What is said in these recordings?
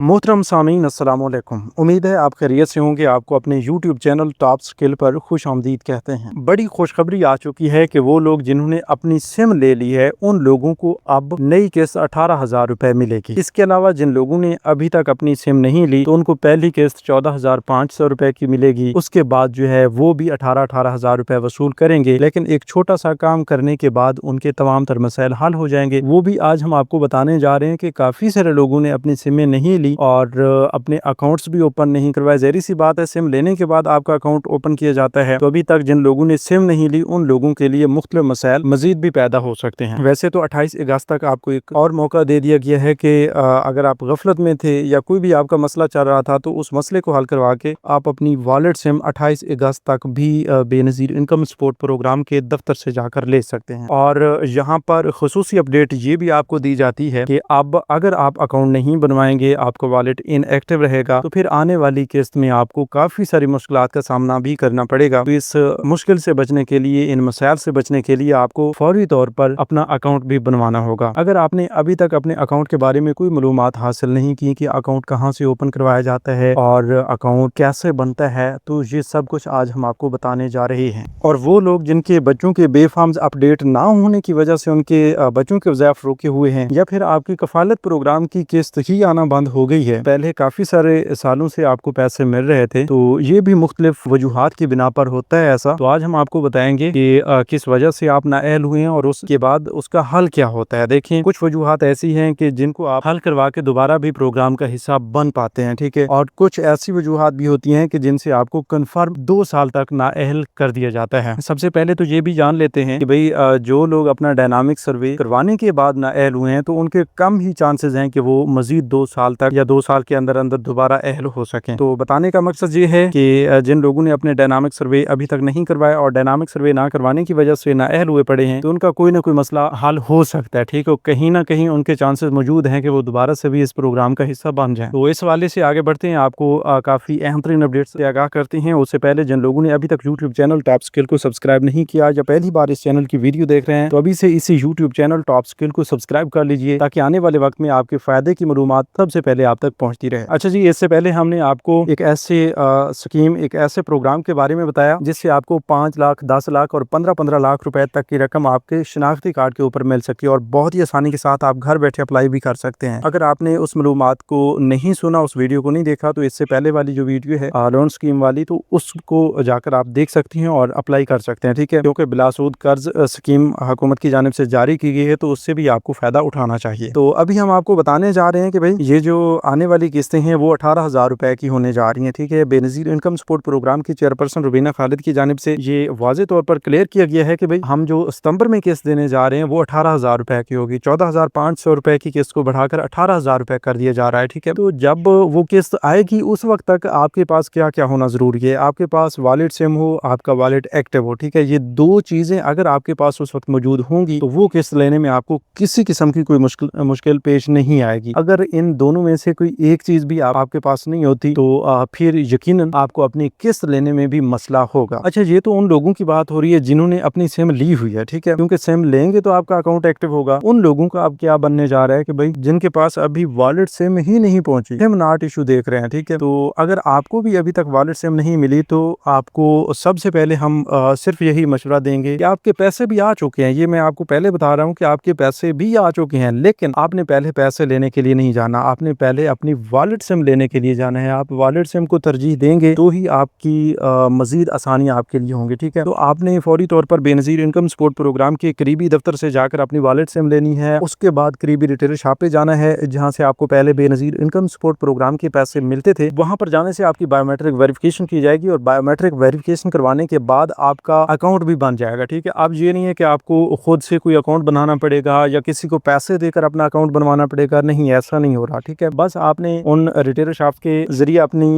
मोहतरम सामीन अस्सलाम वालेकुम। उम्मीद है आप खैरियत से होंगे। आपको अपने यूट्यूब चैनल टॉप स्किल पर खुश आमदीद कहते हैं। बड़ी खुशखबरी आ चुकी है कि वो लोग जिन्होंने अपनी सिम ले ली है उन लोगों को अब नई किस्त 18,000 रुपए मिलेगी। इसके अलावा जिन लोगों ने अभी तक अपनी सिम नहीं ली तो उनको पहली किस्त 14,500 रुपए की मिलेगी। उसके बाद जो है वो भी 18,000 रुपए वसूल करेंगे, लेकिन एक छोटा सा काम करने के बाद उनके तमाम तर मसाइल हल हो जाएंगे। वो भी आज हम आपको बताने जा रहे हैं कि काफी सारे लोगों ने अपनी सिमें नहीं ली और अपने अकाउंट्स भी ओपन नहीं करवाए। ज़ाहिर सी बात है, सिम लेने के बाद आपका अकाउंट ओपन किया जाता है, तो अभी तक जिन लोगों ने सिम नहीं ली उन लोगों के लिए मुख्तलिफ मसाइल मजीद भी पैदा हो सकते हैं। वैसे तो 28 अगस्त तक आपको एक और मौका दे दिया गया है कि अगर आप गफलत में थे या कोई भी आपका मसला चल रहा था तो उस मसले को हल करवा के आप अपनी वॉलेट सिम 28 अगस्त तक भी बेनज़ीर इनकम सपोर्ट प्रोग्राम के दफ्तर से जाकर ले सकते हैं। और यहाँ पर खुसूसी अपडेट ये भी आपको दी जाती है कि अब अगर आप अकाउंट नहीं बनवाएंगे, आपका वॉलेट इनएक्टिव रहेगा, तो फिर आने वाली किस्त में आपको काफी सारी मुश्किलात का सामना भी करना पड़ेगा। तो इस मुश्किल से बचने के लिए, इन मसाइल से बचने के लिए आपको फौरी तौर पर अपना अकाउंट भी बनवाना होगा। अगर आपने अभी तक अपने अकाउंट के बारे में कोई मालूमात हासिल नहीं की कि अकाउंट कहाँ से ओपन करवाया जाता है और अकाउंट कैसे बनता है, तो ये सब कुछ आज हम आपको बताने जा रहे हैं। और वो लोग जिनके बच्चों के बेफार्म्स अपडेट ना होने की वजह से उनके बच्चों के वज़ाइफ रोके हुए हैं, या फिर आपकी कफालत प्रोग्राम की किस्त ही आना बंद हो गई है, पहले काफी सारे सालों से आपको पैसे मिल रहे थे, तो ये भी मुख्तलिफ वजूहात की बिना पर होता है ऐसा। तो आज हम आपको बताएंगे कि किस वजह से आप नाअहल हुए हैं और उसके बाद उसका हल क्या होता है। देखें, कुछ वजूहात ऐसी हैं कि जिनको आप हल करवा के दोबारा भी प्रोग्राम का हिस्सा बन पाते हैं, ठीक है। और कुछ ऐसी वजूहात भी होती हैं कि जिनसे आपको कन्फर्म 2 साल तक नाअहल कर दिया जाता है। सबसे पहले तो ये भी जान लेते हैं कि भाई जो लोग अपना डायनामिक सर्वे करवाने के बाद नाअहल हुए हैं तो उनके कम ही चांसेस हैं कि वो मजीद 2 साल तक या 2 साल के अंदर अंदर दोबारा अहल हो सकें। तो बताने का मकसद ये है कि जिन लोगों ने अपने डायनामिक सर्वे अभी तक नहीं करवाया और डायनामिक सर्वे ना करवाने की वजह से नाअहल हुए पड़े हैं, तो उनका कोई ना कोई मसला हल हो सकता है, ठीक है। कहीं ना कहीं उनके चांसेस मौजूद हैं कि वो दोबारा से भी इस प्रोग्राम का हिस्सा बन जाए। तो इस हवाले से आगे बढ़ते हैं, आपको काफी अहम तरीन अपडेट से आगाह करते हैं। उससे पहले जिन लोगों ने अभी तक यूट्यूब चैनल टॉप स्किल को सब्सक्राइब नहीं किया या पहली बार इस चैनल की वीडियो देख रहे हैं, तो अभी से इसी यूट्यूब चैनल टॉप स्किल को सब्सक्राइब कर लीजिए ताकि आने वाले वक्त में आपके फायदे की मालूमात सबसे पहले आप तक पहुंचती रहे। अच्छा जी, इससे पहले हमने आपको एक ऐसे स्कीम, एक ऐसे प्रोग्राम के बारे में बताया जिससे आपको 5 लाख, 10 लाख और 15-15 लाख रुपए तक की रकम आपके शनाख्ती कार्ड के ऊपर मिल सकती है और बहुत ही आसानी के साथ आप घर बैठे अप्लाई भी कर सकते हैं। अगर आपने उस मालूमात को नहीं सुना, उस वीडियो को नहीं देखा, तो इससे पहले वाली जो वीडियो है लोन स्कीम वाली, तो उसको जाकर आप देख सकती हैं और अप्लाई कर सकते हैं, ठीक है। क्योंकि बिलासूद कर्ज स्कीम हुकूमत की जानिब से जारी की गई है, तो उससे भी आपको फायदा उठाना चाहिए। तो अभी हम आपको बताने जा रहे हैं कि भाई ये जो आने वाली किस्तें हैं वो 18,000 रुपए की होने जा रही हैं, ठीक है। बेनज़ीर इनकम सपोर्ट प्रोग्राम की चेयरपर्सन रुबीना खालिद की जानिब से ये वाज़े तौर पर क्लियर किया गया है कि भाई हम जो सितंबर में किस्त देने जा रहे हैं वो 18,000 रुपए की होगी। 14,500 रुपए की किस्त को बढ़ाकर 18,000 रुपए कर दिया जा रहा है, ठीक है। तो जब वो किस्त आएगी उस वक्त तक आपके पास क्या क्या होना जरूरी है? आपके पास वॉलेट सिम हो, आपका वॉलेट एक्टिव हो, ठीक है। ये 2 चीजें अगर आपके पास उस वक्त मौजूद होंगी तो वो किस्त लेने में आपको किसी किस्म की कोई मुश्किल पेश नहीं आएगी। अगर इन दोनों में से कोई एक चीज भी आपके पास नहीं होती तो फिर यकीनन आपको अपनी किस्त लेने में भी मसला होगा। अच्छा, ये तो उन लोगों की बात हो रही है जिन्होंने अपनी सिम ली हुई है, ठीक है, क्योंकि सिम लेंगे तो आपका अकाउंट एक्टिव होगा। उन लोगों का अब क्या बनने जा रहा है कि भाई जिनके पास अभी वॉलेट सिम ही नहीं पहुंची, सिम नॉट इशू देख रहे हैं, ठीक है। तो अगर आपको भी अभी तक वॉलेट सिम नहीं मिली तो आपको सबसे पहले हम सिर्फ यही मशवरा देंगे कि आपके पैसे भी आ चुके हैं। ये मैं आपको पहले बता रहा हूँ कि आपके पैसे भी आ चुके हैं, लेकिन आपने पहले पैसे लेने के लिए नहीं जाना, आपने पहले अपनी वॉलेट सिम लेने के लिए जाना है। आप वॉलेट सिम को तरजीह देंगे तो ही आपकी मजीद आसानियां आपके लिए होंगी, ठीक है। तो आपने फौरी तौर पर बेनज़ीर इनकम सपोर्ट प्रोग्राम के करीबी दफ्तर से जाकर अपनी वॉलेट सिम लेनी है। उसके बाद करीबी रिटेलर शॉप पे जाना है जहां से आपको पहले बेनज़ीर इनकम सपोर्ट प्रोग्राम के पैसे मिलते थे। वहां पर जाने से आपकी बायोमेट्रिक वेरिफिकेशन की जाएगी और बायोमेट्रिक वेरिफिकेशन करवाने के बाद आपका अकाउंट भी बन जाएगा, ठीक है। अब ये नहीं है कि आपको खुद से कोई अकाउंट बनाना पड़ेगा या किसी को पैसे देकर अपना अकाउंट बनवाना पड़ेगा, नहीं, ऐसा नहीं हो रहा, ठीक है। बस आपने उन रिटेलर शॉप के जरिए अपनी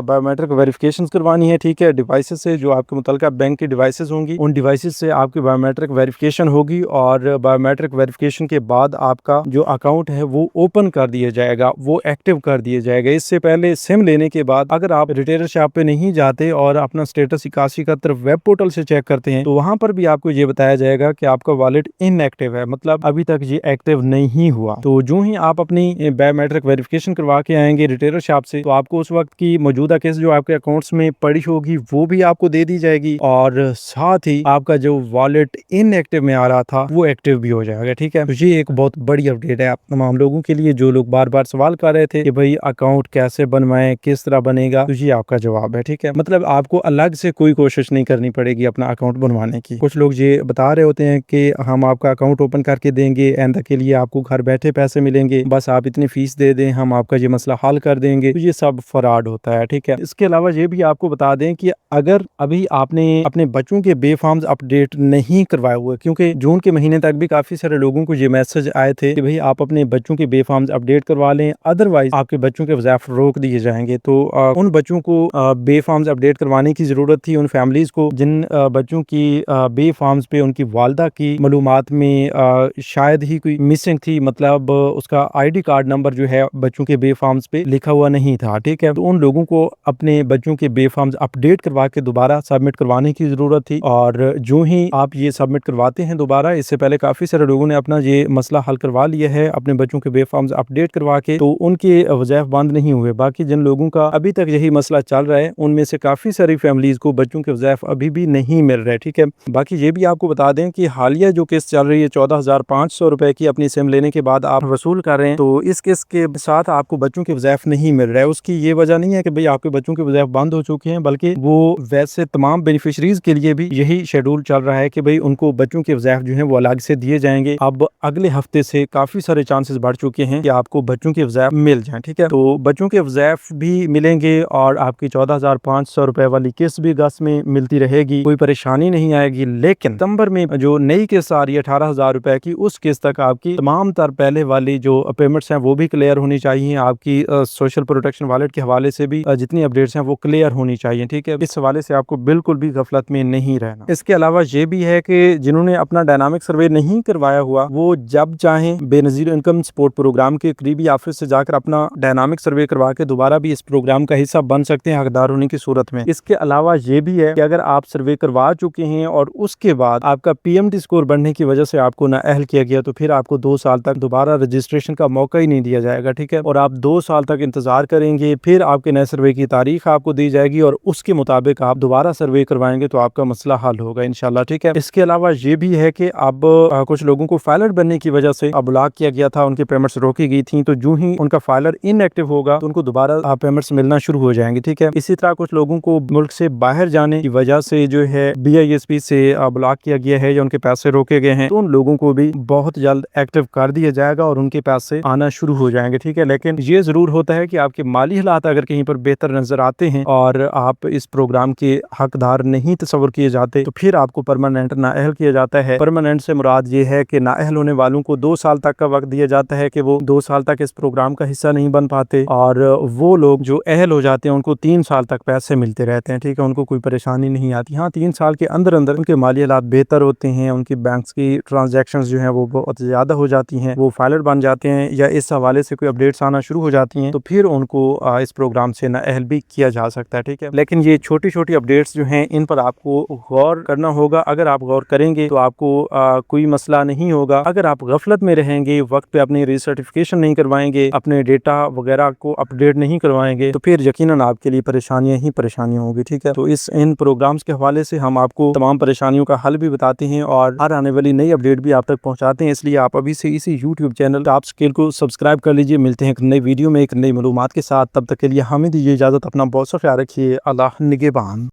बायोमेट्रिक वेरिफिकेशन करवानी है, ठीक है। डिवाइसेस से जो आपके मुतल्लिका बैंक की डिवाइसेस होंगी उन डिवाइसेस से आपकी बायोमेट्रिक वेरिफिकेशन होगी और बायोमेट्रिक वेरिफिकेशन के बाद आपका जो अकाउंट है वो ओपन कर दिया जाएगा, वो एक्टिव कर दिया जाएगा। इससे पहले सिम लेने के बाद अगर आप रिटेलर शॉप पे नहीं जाते और अपना स्टेटस 8171 वेब पोर्टल से चेक करते हैं तो वहां पर भी आपको ये बताया जाएगा कि आपका वॉलेट इनएक्टिव है, मतलब अभी तक ये एक्टिव नहीं हुआ। तो जो ही आप अपनी बायोमेट्रिक वेरिफिकेशन ریویریफिकेशन करवा के आएंगे रिटेलर शॉप से, तो आपको उस वक्त की मौजूदा किस्त जो आपके अकाउंट्स में पड़ी होगी वो भी आपको दे दी जाएगी, और साथ ही आपका जो वॉलेट इनएक्टिव में आ रहा था वो एक्टिव भी हो जाएगा। ठीक है, तो ये एक बहुत बड़ी अपडेट है आप तमाम लोगों के लिए जो लोग बार बार सवाल कर रहे थे कि भाई अकाउंट कैसे बनवाएं, किस तरह बनेगा, तो ये आपका जवाब है। ठीक है, मतलब आपको अलग से कोई कोशिश नहीं करनी पड़ेगी अपना अकाउंट बनवाने की। कुछ लोग ये बता रहे होते हैं कि हम आपका अकाउंट ओपन करके देंगे, आइंदा के लिए आपको घर बैठे पैसे मिलेंगे, बस आप इतनी फीस दे दें, हम आपका ये मसला हल कर देंगे, तो ये सब फ्रॉड होता है। ठीक है, इसके अलावा ये भी आपको बता दें कि अगर अभी आपने अपने बच्चों के बे फॉर्म्स अपडेट नहीं करवाए हुए, क्योंकि जून के महीने तक भी काफी सारे लोगों को ये मैसेज आए थे कि भाई आप अपने बच्चों के बे फॉर्म्स अपडेट करवा लें, अदरवाइज आपके बच्चों के वज़ाइफ रोक दिए जाएंगे। तो उन बच्चों को बे फॉर्म्स अपडेट करवाने की जरूरत थी, उन फैमिलीज को जिन बच्चों की बे फॉर्म्स पे उनकी वालदा की मालूमात में शायद ही कोई मिसिंग थी, मतलब उसका ID कार्ड नंबर जो है बच्चों के बे फॉर्म्स पे लिखा हुआ नहीं था। ठीक है, तो उन लोगों को अपने बच्चों के बे फॉर्म्स अपडेट करवा के दोबारा सबमिट करवाने की जरूरत थी, और जो ही आप ये सबमिट करवाते हैं दोबारा, इससे पहले काफी सारे लोगों ने अपना ये मसला हल करवा लिया है अपने बच्चों के बे फॉर्म्स अपडेट करवा के, तो उनके वज़ाइफ बंद नहीं हुए। बाकी जिन लोगों का अभी तक यही मसला चल रहा है उनमें से काफी सारी फैमिलीज को बच्चों के वज़ाइफ अभी भी नहीं मिल रहे। ठीक है, बाकी ये भी आपको बता दें कि हालिया जो किस्त चल रही है 14,500 रुपए की अपनी सिम लेने के बाद आप वसूल कर रहे हैं, तो इस किस्त के साथ आपको बच्चों के वज़ाइफ नहीं मिल रहा है। उसकी ये वजह नहीं है कि भाई आपके बच्चों के वज़ाइफ बंद हो चुके हैं, बल्कि वो वैसे तमाम बेनिफिशरीज के लिए भी यही शेड्यूल चल रहा है कि भाई उनको बच्चों के वज़ाइफ जो हैं वो अलग से दिए जाएंगे। अब अगले हफ्ते से काफी सारे चांसेस बढ़ चुके हैं कि आपको बच्चों के वज़ाइफ मिल जाएं। ठीक है, तो बच्चों के वज़ाइफ भी मिलेंगे और आपकी 14,500 रुपए वाली किस्त भी अगस्त में मिलती रहेगी, कोई परेशानी नहीं आएगी। लेकिन सितंबर में जो नई किस्त आ रही है 18,000 रुपए की, उस किस्त तक आपकी तमाम तर पहले वाली जो पेमेंट्स हैं वो भी क्लियर होनी चाहिए। आपकी सोशल प्रोटेक्शन वॉलेट के हवाले से भी जितनी अपडेट्स हैं वो क्लियर होनी चाहिए। ठीक है, इस हवाले से आपको बिल्कुल भी गफलत में नहीं रहना। इसके अलावा ये भी है कि जिन्होंने अपना डायनामिक सर्वे नहीं करवाया हुआ वो जब चाहें बेनजीर इनकम सपोर्ट प्रोग्राम के करीबी ऑफिस से जाकर अपना डायनामिक सर्वे करवा के दोबारा भी इस प्रोग्राम का हिस्सा बन सकते हैं हकदार होने की सूरत में। इसके अलावा ये भी है कि अगर आप सर्वे करवा चुके हैं और उसके बाद आपका PMT स्कोर बढ़ने की वजह से आपको नाअहल किया गया, तो फिर आपको 2 साल तक दोबारा रजिस्ट्रेशन का मौका ही नहीं दिया जाएगा। ठीक है, और आप 2 साल तक इंतजार करेंगे, फिर आपके नए सर्वे की तारीख आपको दी जाएगी और उसके मुताबिक आप दोबारा सर्वे करवाएंगे तो आपका मसला हल होगा इंशाल्लाह। ठीक है, इसके अलावा ये भी है कि अब कुछ लोगों को फाइलर बनने की वजह से ब्लॉक किया गया था, उनकी पेमेंट्स रोकी गई थी, तो जो ही उनका फाइलर इनएक्टिव होगा तो उनको दोबारा पेमेंट्स मिलना शुरू हो जाएंगे। ठीक है, इसी तरह कुछ लोगों को मुल्क से बाहर जाने की वजह से जो है BISP से ब्लॉक किया गया है या उनके पैसे रोके गए हैं, तो उन लोगों को भी बहुत जल्द एक्टिव कर दिया जाएगा और उनके पैसे आना शुरू हो जाएंगे। ठीक है, लेकिन ये जरूर होता है कि आपके माली हालात अगर कहीं पर बेहतर नजर आते हैं और आप इस प्रोग्राम के हकदार नहीं तस्वर किए जाते, तो फिर आपको परमानेंट नाअहल किया जाता है। परमानेंट से मुराद ये है कि नाअहल होने वालों को 2 साल तक का वक्त दिया जाता है कि वो 2 साल तक इस प्रोग्राम का हिस्सा नहीं बन पाते, और वो लोग जो अहल हो जाते हैं उनको 3 साल तक पैसे मिलते रहते हैं। ठीक है, उनको कोई परेशानी नहीं आती। हाँ, 3 साल के अंदर अंदर उनके माली हालात बेहतर होते हैं, उनकी बैंक्स की ट्रांजैक्शन जो है वो बहुत ज्यादा हो जाती हैं, वो फाइलर बन जाते हैं या इस हवाले से कोई अपडेट्स आना शुरू हो जाती हैं, तो फिर उनको इस प्रोग्राम से नाअहल भी किया जा सकता है। ठीक है, लेकिन ये छोटी छोटी अपडेट्स जो हैं इन पर आपको गौर करना होगा। अगर आप गौर करेंगे तो आपको कोई मसला नहीं होगा। अगर आप गफलत में रहेंगे, वक्त पे अपनी रीसर्टिफिकेशन नहीं करवाएंगे, अपने डेटा वगैरह को अपडेट नहीं करवाएंगे, तो फिर यकीनन आपके लिए परेशानियां ही परेशानियां होगी। ठीक है, तो इन प्रोग्राम्स के हवाले से हम आपको तमाम परेशानियों का हल भी बताते हैं और हर आने वाली नई अपडेट भी आप तक पहुंचाते हैं। इसलिए आप अभी से इसी YouTube चैनल टॉप स्किल को सब्सक्राइब कर लीजिए। मिलते हैं एक नई वीडियो में एक नई मालूमात के साथ, तब तक के लिए हमें दीजिए इजाजत। अपना बहुत सा ख्याल रखिए। अल्लाह निगहबान।